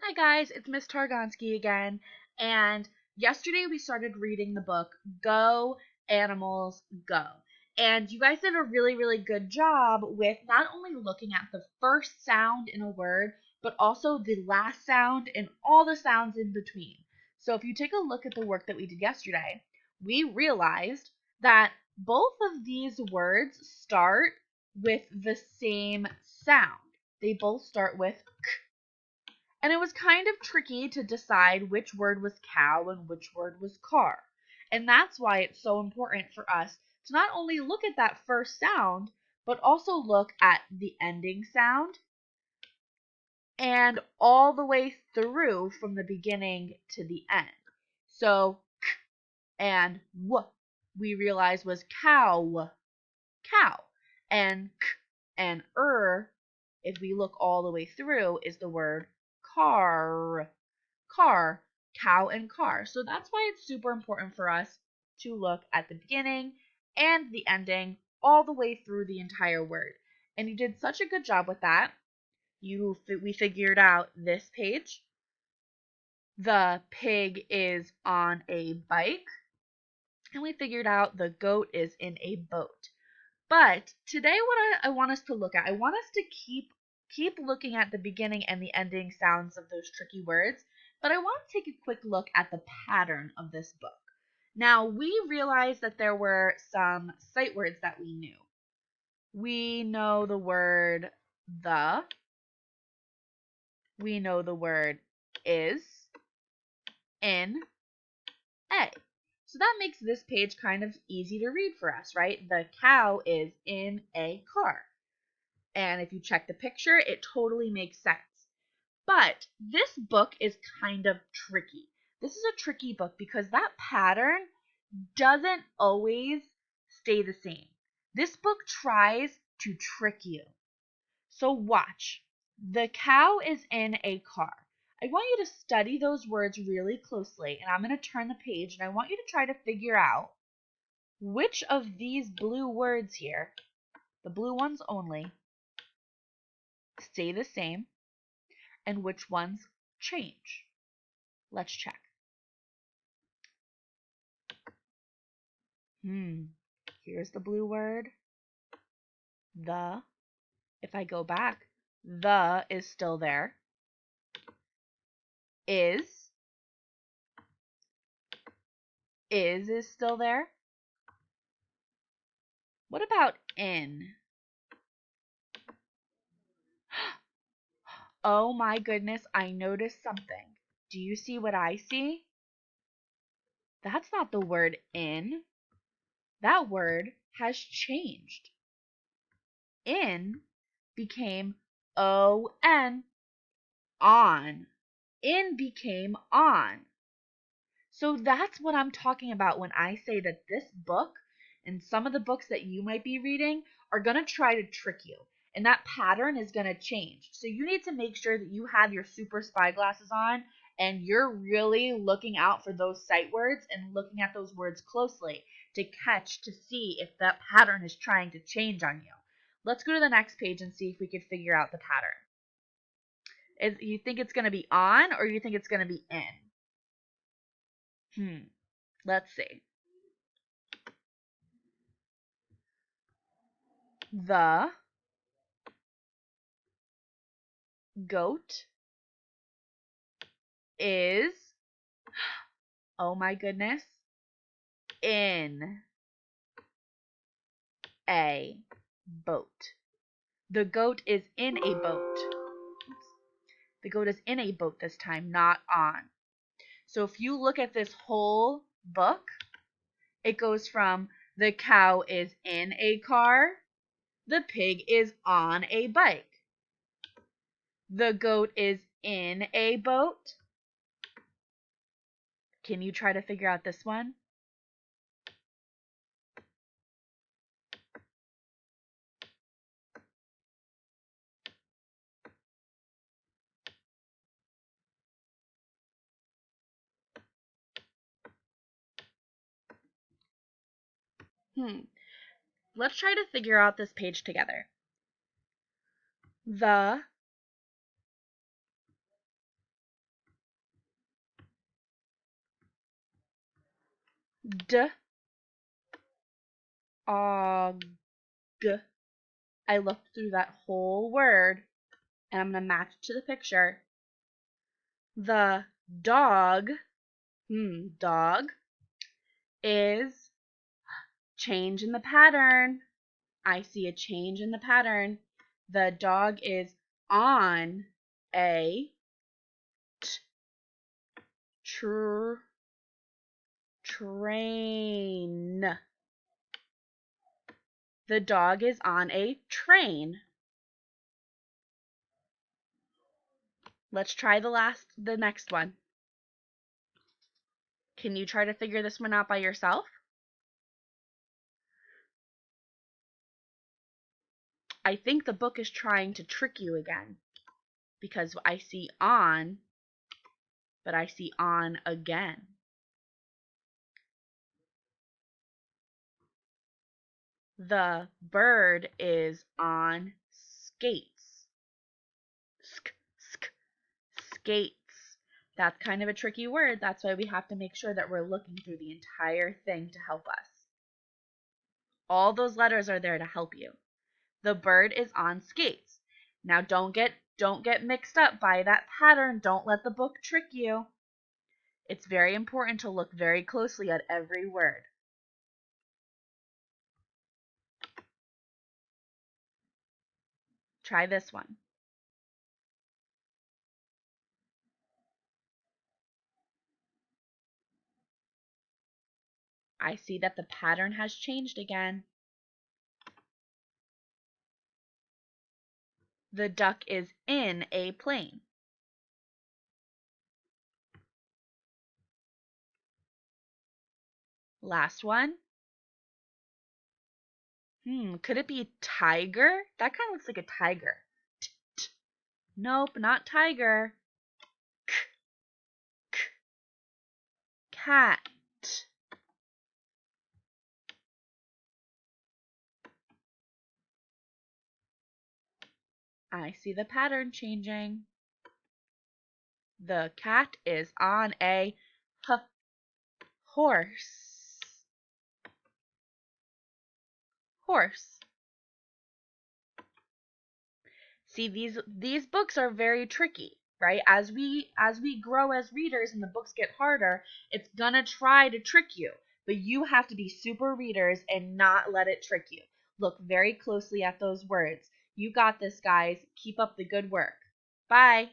Hi guys, it's Miss Targonsky again, and yesterday we started reading the book Go Animals Go. And you guys did a really good job with not only looking at the first sound in a word, but also the last sound and all the sounds in between. So if you take a look at the work that we did yesterday, we realized that both of these words start with the same sound. They both start with and it was kind of tricky to decide which word was cow and which word was car. And that's why it's so important for us to not only look at that first sound, but also look at the ending sound and all the way through from the beginning to the end. So, k and w, we realized was cow, cow. And k and if we look all the way through, is the word car, car, cow and car. So that's why it's super important for us to look at the beginning and the ending all the way through the entire word. And you did such a good job with that. We figured out this page. The pig is on a bike, and we figured out the goat is in a boat. But today what I want us to look at, I want us to keep looking at the beginning and the ending sounds of those tricky words, but I want to take a quick look at the pattern of this book. Now, we realized that there were some sight words that we knew. We know the word the, we know the word is, in, a. So that makes this page kind of easy to read for us, right? The cow is in a car. And if you check the picture, it totally makes sense. But this book is kind of tricky. This is a tricky book because that pattern doesn't always stay the same. This book tries to trick you. So watch. The cow is in a car. I want you to study those words really closely, and I'm going to turn the page, and I want you to try to figure out which of these blue words here, the blue ones only, stay the same, and which ones change. Let's check. Here's the blue word, the. If I go back, the is still there. Is still there. What about in? Oh my goodness, I noticed something. Do you see what I see? That's not the word in. That word has changed. In became on. On. In became on. So that's what I'm talking about when I say that this book and some of the books that you might be reading are going to try to trick you. And that pattern is going to change. So you need to make sure that you have your super spy glasses on and you're really looking out for those sight words and looking at those words closely to catch to see if that pattern is trying to change on you. Let's go to the next page and see if we could figure out the pattern. You think it's going to be on or you think it's going to be in? Let's see. The goat is, oh my goodness, in a boat. The goat is in a boat. The goat is in a boat this time, not on. So if you look at this whole book, it goes from the cow is in a car, the pig is on a bike. The goat is in a boat. Can you try to figure out this one? Let's try to figure out this page together. The D og. I looked through that whole word and I'm going to match it to the picture. The dog, dog, is change in the pattern. I see a change in the pattern. The dog is on a train. The dog is on a train. Let's try the next one. Can you try to figure this one out by yourself? I think the book is trying to trick you again because I see on, but I see on again. The bird is on skates. Skates. That's kind of a tricky word. That's why we have to make sure that we're looking through the entire thing to help us. All those letters are there to help you. The bird is on skates. Now don't get mixed up by that pattern. Don't let the book trick you. It's very important to look very closely at every word. Try this one. I see that the pattern has changed again. The duck is in a plane. Last one. Could it be tiger? That kind of looks like a tiger. Nope, not tiger. Cat. I see the pattern changing. The cat is on a horse. Horse. See, these books are very tricky, right? As we grow as readers and the books get harder, it's gonna try to trick you. But you have to be super readers and not let it trick you. Look very closely at those words. You got this, guys. Keep up the good work. Bye.